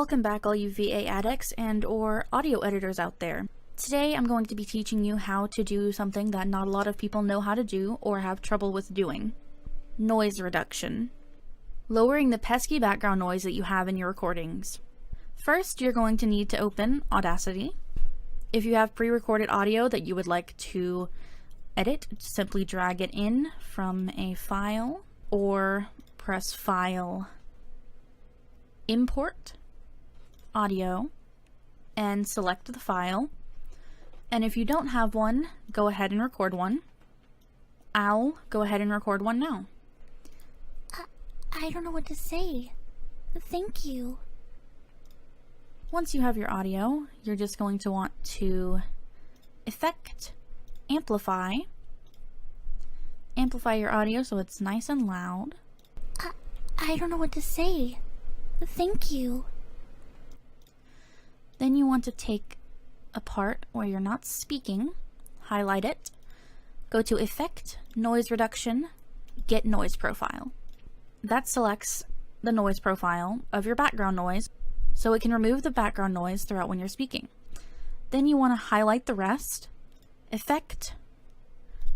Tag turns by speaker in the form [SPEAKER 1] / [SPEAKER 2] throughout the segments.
[SPEAKER 1] Welcome back, all you VA addicts and or audio editors out there. Today I'm going to be teaching you how to do something that not a lot of people know how to do or have trouble with doing. Noise reduction. Lowering the pesky background noise that you have in your recordings. First, you're going to need to open Audacity. If you have pre-recorded audio that you would like to edit, simply drag it in from a file or press File, Import Audio, and select the file. And if you don't have one, go ahead and record one. I'll go ahead and record one now.
[SPEAKER 2] I don't know what to say. Thank you.
[SPEAKER 1] Once you have your audio, you're just going to want to Effect, Amplify your audio so it's nice and loud.
[SPEAKER 2] I don't know what to say. Thank you.
[SPEAKER 1] Then you want to take a part where you're not speaking, highlight it, go to Effect, Noise Reduction, Get Noise Profile. That selects the noise profile of your background noise, so it can remove the background noise throughout when you're speaking. Then you want to highlight the rest, Effect,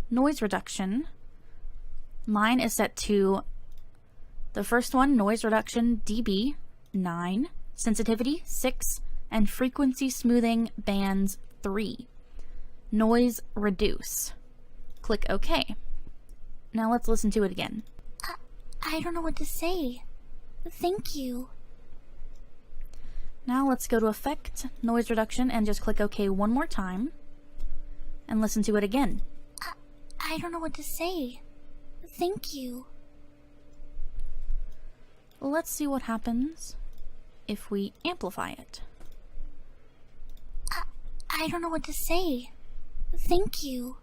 [SPEAKER 1] Noise Reduction. Mine is set to the first one, Noise Reduction dB 9, Sensitivity 6, and Frequency Smoothing Bands 3. Noise Reduce. Click OK. Now let's listen to it again.
[SPEAKER 2] I don't know what to say. Thank you.
[SPEAKER 1] Now let's go to Effect, Noise Reduction, and just click OK one more time. And listen to it again.
[SPEAKER 2] I don't know what to say. Thank you.
[SPEAKER 1] Let's see what happens if we amplify it.
[SPEAKER 2] I don't know what to say. Thank you.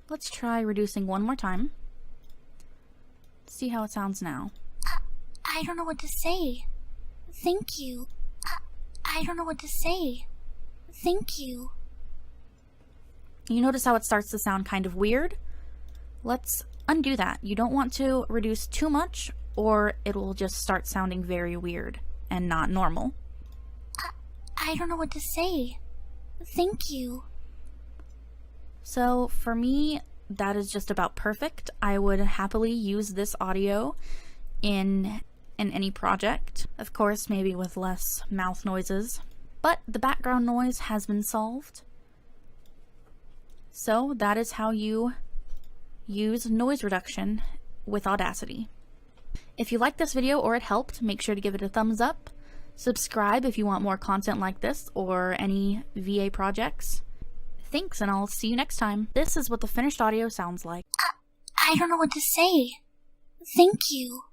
[SPEAKER 1] Let's try reducing one more time. See how it sounds now.
[SPEAKER 2] I don't know what to say. Thank you. I don't know what to say. Thank you.
[SPEAKER 1] You notice how it starts to sound kind of weird? Let's undo that. You don't want to reduce too much, or it will just start sounding very weird and not normal.
[SPEAKER 2] I don't know what to say. Thank you.
[SPEAKER 1] So for me, that is just about perfect. I would happily use this audio in any project. Of course, maybe with less mouth noises. But the background noise has been solved. So that is how you use noise reduction with Audacity. If you liked this video or it helped, make sure to give it a thumbs up. Subscribe if you want more content like this or any VA projects. Thanks, and I'll see you next time. This is what the finished audio sounds like.
[SPEAKER 2] I don't know what to say. Thank you.